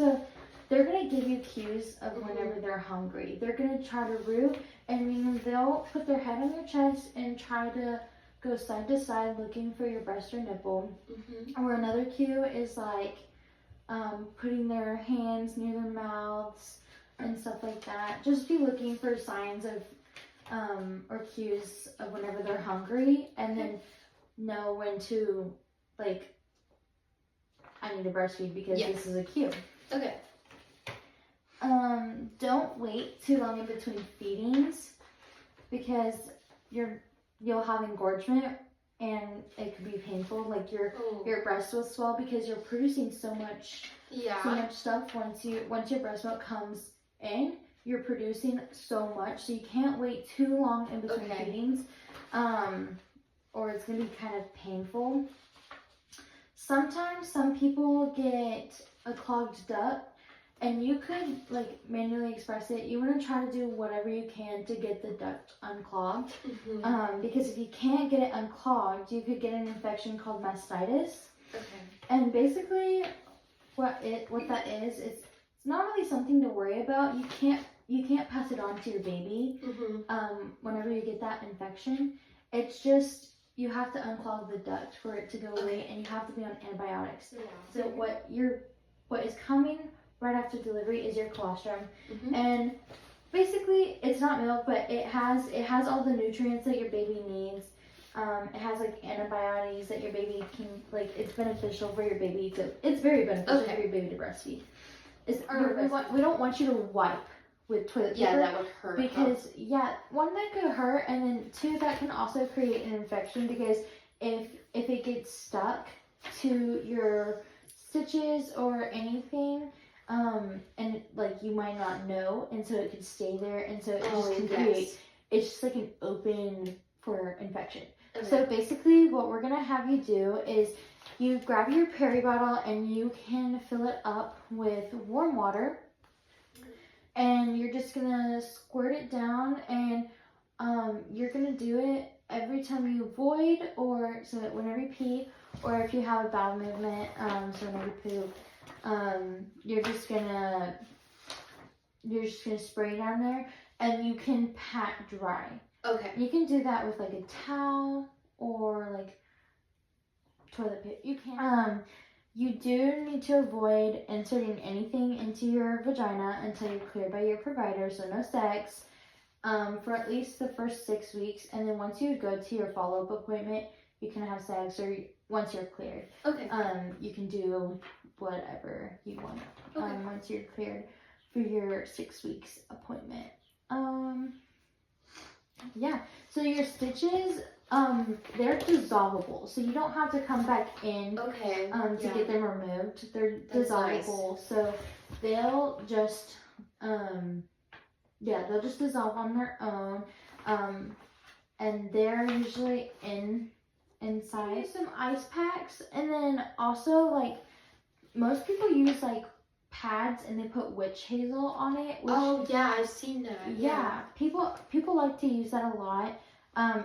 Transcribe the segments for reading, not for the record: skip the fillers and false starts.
So they're going to give you cues of whenever they're hungry. They're going to try to root, and they'll put their head on your chest and try to go side to side looking for your breast or nipple. Or another cue is like putting their hands near their mouths and stuff like that. Just be looking for signs of or cues of whenever they're hungry, and then know when to, like, I need to breastfeed because this is a cue. Okay. Don't wait too long in between feedings because you'll have engorgement and it could be painful. Like your breast will swell because you're producing so much stuff. Once your breast milk comes in, you're producing so much, so you can't wait too long in between feedings, or it's gonna be kind of painful. Sometimes some people get a clogged duct, and you could like manually express it. You want to try to do whatever you can to get the duct unclogged, because if you can't get it unclogged, you could get an infection called mastitis. And basically, what that is, it's not really something to worry about. You can't pass it on to your baby. Whenever you get that infection, it's just you have to unclog the duct for it to go away, and you have to be on antibiotics. So what is coming right after delivery is your colostrum, and basically it's not milk, but it has all the nutrients that your baby needs. It has like antibiotics that your baby can, like, it's beneficial for your baby to, it's very beneficial for your baby to breastfeed. We don't want you to wipe with toilet paper. Yeah, that would hurt. Because one, that could hurt, and then two, that can also create an infection because if it gets stuck to your stitches or anything, and like you might not know, and so it could stay there, and so it just can create, it's just like an open for infection. So basically what we're gonna have you do is you grab your peri bottle and you can fill it up with warm water, and you're just gonna squirt it down, and you're gonna do it every time you void, or so whenever you pee, or if you have a bowel movement, so whenever you poop. You're just gonna spray down there, and you can pat dry. You can do that with like a towel or like toilet paper. You can. You do need to avoid inserting anything into your vagina until you're cleared by your provider, so no sex, for at least the first 6 weeks, and then once you go to your follow-up appointment, you can have sex, or once you're cleared. You can do whatever you want once you're cleared for your 6 weeks appointment. So your stitches, they're dissolvable, so you don't have to come back in to get them removed. They're dissolvable, so they'll just they'll just dissolve on their own, and they're usually inside some ice packs, and then also, like, most people use like pads and they put witch hazel on it. Which, I've seen that. People like to use that a lot.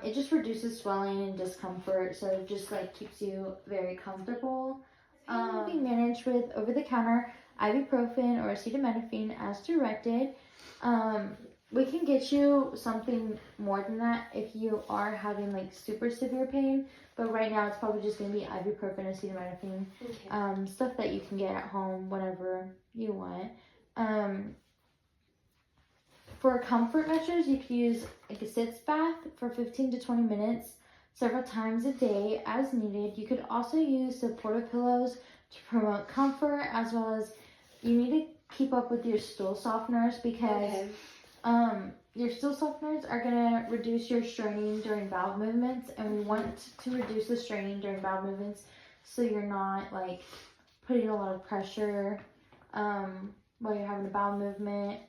It just reduces swelling and discomfort, so it just like keeps you very comfortable. Be managed with over-the-counter ibuprofen or acetaminophen as directed. We can get you something more than that if you are having like super severe pain, but right now it's probably just going to be ibuprofen, acetaminophen, stuff that you can get at home whenever you want. For comfort measures, you can use like a sitz bath for 15 to 20 minutes several times a day as needed. You could also use supportive pillows to promote comfort, as well as you need to keep up with your stool softeners because your stool softeners are going to reduce your straining during bowel movements, and we want to reduce the straining during bowel movements so you're not like putting a lot of pressure while you're having a bowel movement,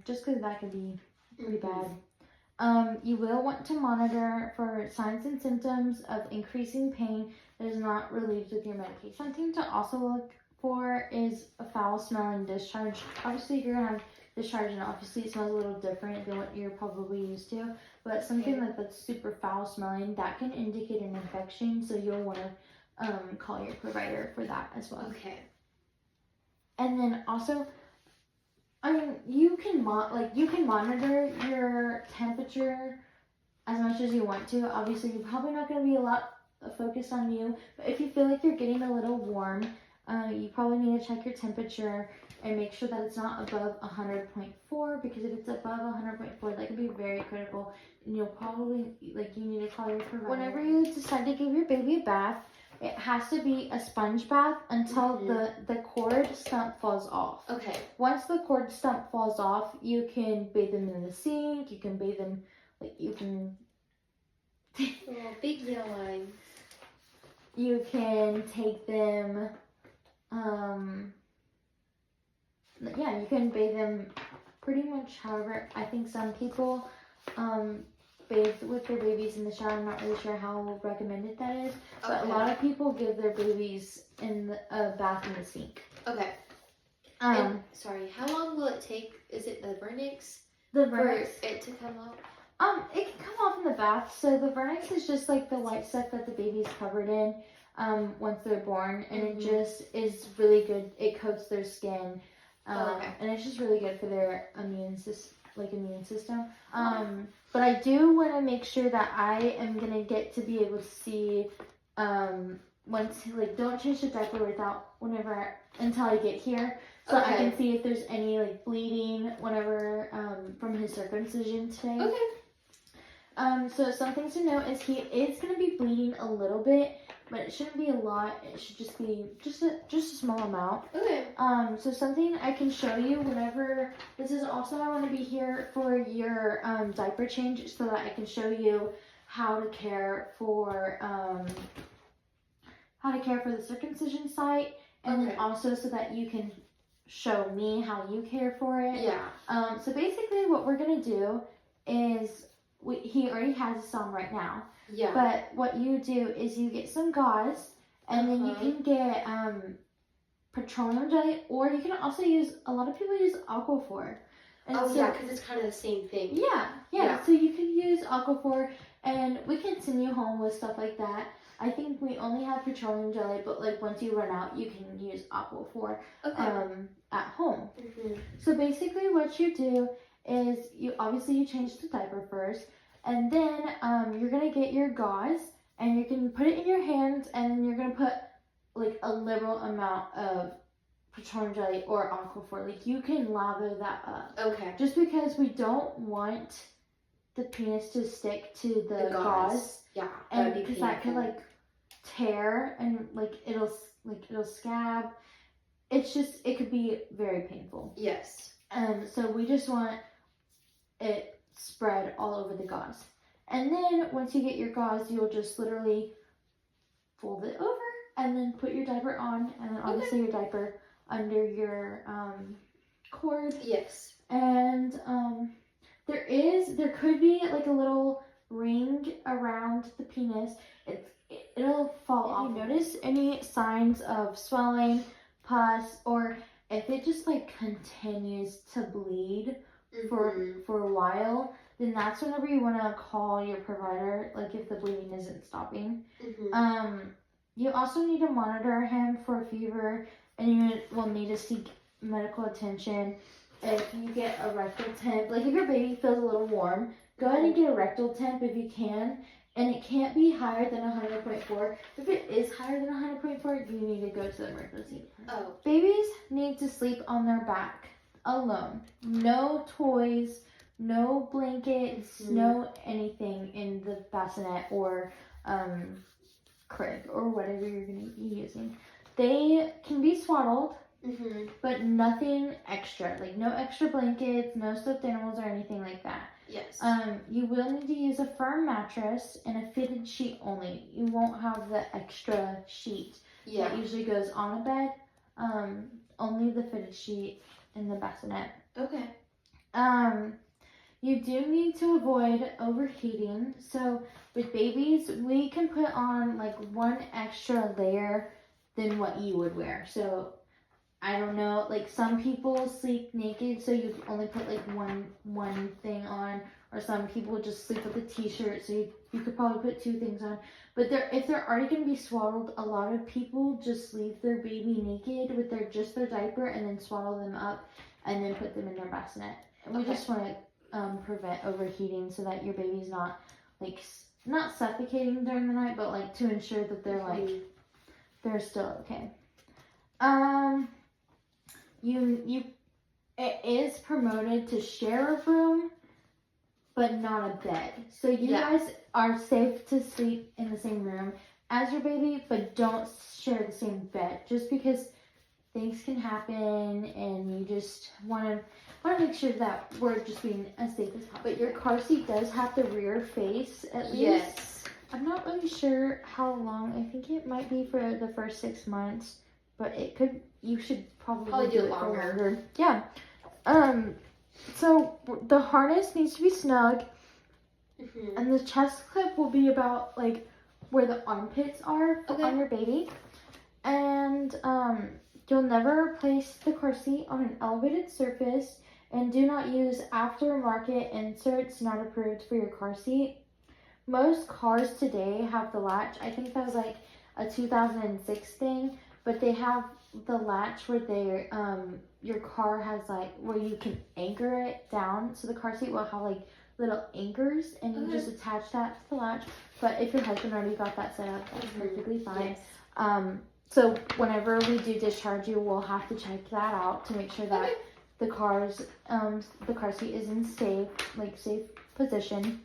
just because that could be pretty bad. You will want to monitor for signs and symptoms of increasing pain that is not relieved with your medication. Something to also look for is a foul smelling discharge. Obviously, you're going to have discharge, and obviously it smells a little different than what you're probably used to, but something that's super foul smelling, that can indicate an infection, so you'll want to call your provider for that as well. And then also, I mean, you can monitor your temperature as much as you want to. Obviously, you're probably not going to be a lot focused on you, but if you feel like you're getting a little warm, you probably need to check your temperature and make sure that it's not above 100.4, because if it's above 100.4, that can be very critical, and you'll probably, like, you need to call your provider. Whenever you decide to give your baby a bath, it has to be a sponge bath until the cord stump falls off. Okay. Once the cord stump falls off, you can bathe them in the sink, you can bathe them, like, you can... Oh, big yellow lines. You can take them, yeah, you can bathe them pretty much however. I think some people bathe with their babies in the shower. I'm not really sure how recommended that is, but a lot of people give their babies in a bath in the sink. Okay. And, sorry, how long will it take? Is it the vernix? The for vernix, it to come off? it can come off in the bath. So the vernix is just like the white stuff that the baby's covered in once they're born, and it just is really good. It coats their skin, and it's just really good for their immune system. But I do want to make sure that I am gonna get to be able to see once, like, don't change the diaper until I get here, so I can see if there's any like bleeding whenever from his circumcision today. Okay. So some things to note is he is going to be bleeding a little bit, but it shouldn't be a lot. It should just be just a small amount. Okay. So something I can show you whenever, this is also, I want to be here for your diaper change, so that I can show you how to care for the circumcision site, and then also so that you can show me how you care for it. Yeah. So basically what we're going to do is, he already has this on right now. Yeah. But what you do is you get some gauze, and then you can get petroleum jelly, or you can also use, a lot of people use Aquaphor. And yeah, because it's kind of the same thing. Yeah. So you can use Aquaphor, and we can send you home with stuff like that. I think we only have petroleum jelly, but like once you run out, you can use Aquaphor at home. So basically what you do is you change the diaper first, and then you're gonna get your gauze, and you can put it in your hands, and then you're gonna put like a liberal amount of petroleum jelly or Aquaphor. Like, you can lather that up. Okay. Just because we don't want the penis to stick to the gauze. Yeah. And because that could like tear, and like it'll scab. It could be very painful. Yes. So we just want it spread all over the gauze. And then once you get your gauze, you'll just literally fold it over, and then put your diaper on, and then obviously your diaper under your cord. Yes. And there could be like a little ring around the penis. It'll fall off. If you notice any signs of swelling, pus, or if it just like continues to bleed for a while, then that's whenever you want to call your provider, like if the bleeding isn't stopping. You also need to monitor him for a fever, and you will need to seek medical attention. If you get a rectal temp, like if your baby feels a little warm, go ahead and get a rectal temp if you can, and it can't be higher than 100.4. If it is higher than 100.4, you need to go to the emergency. Babies need to sleep on their back alone. No toys, no blankets, no anything in the bassinet or crib or whatever you're going to be using. They can be swaddled, but nothing extra. Like no extra blankets, no stuffed animals or anything like that. Yes. You will need to use a firm mattress and a fitted sheet only. You won't have the extra sheet that usually goes on a bed. Only the fitted sheet in the bassinet. Okay. You do need to avoid overheating. So with babies, we can put on like one extra layer than what you would wear. So I don't know, like some people sleep naked, so you only put like one thing on, or some people just sleep with a t-shirt, so you you could probably put 2 things on. But if they're already going to be swaddled, a lot of people just leave their baby naked with just their diaper and then swaddle them up and then put them in their bassinet. And we just want to prevent overheating so that your baby's not like not suffocating during the night, but like to ensure that they're like they're still okay. It is promoted to share a room, but not a bed. So you guys are safe to sleep in the same room as your baby, but don't share the same bed. Just because things can happen, and you just want to make sure that we're just being as safe as possible. But your car seat does have the rear face at least. Yes. I'm not really sure how long. I think it might be for the first 6 months, but you should probably do it longer. Yeah. So the harness needs to be snug, and the chest clip will be about like where the armpits are on your baby. And you'll never place the car seat on an elevated surface, and do not use aftermarket inserts not approved for your car seat. Most cars today have the latch. I think that was like a 2006 thing, but they have the latch where your car has like where you can anchor it down. So the car seat will have like little anchors, and you just attach that to the latch. But if your husband already got that set up, that's perfectly fine. Yes. So whenever we do discharge you, we'll have to check that out to make sure that the car seat is in safe position.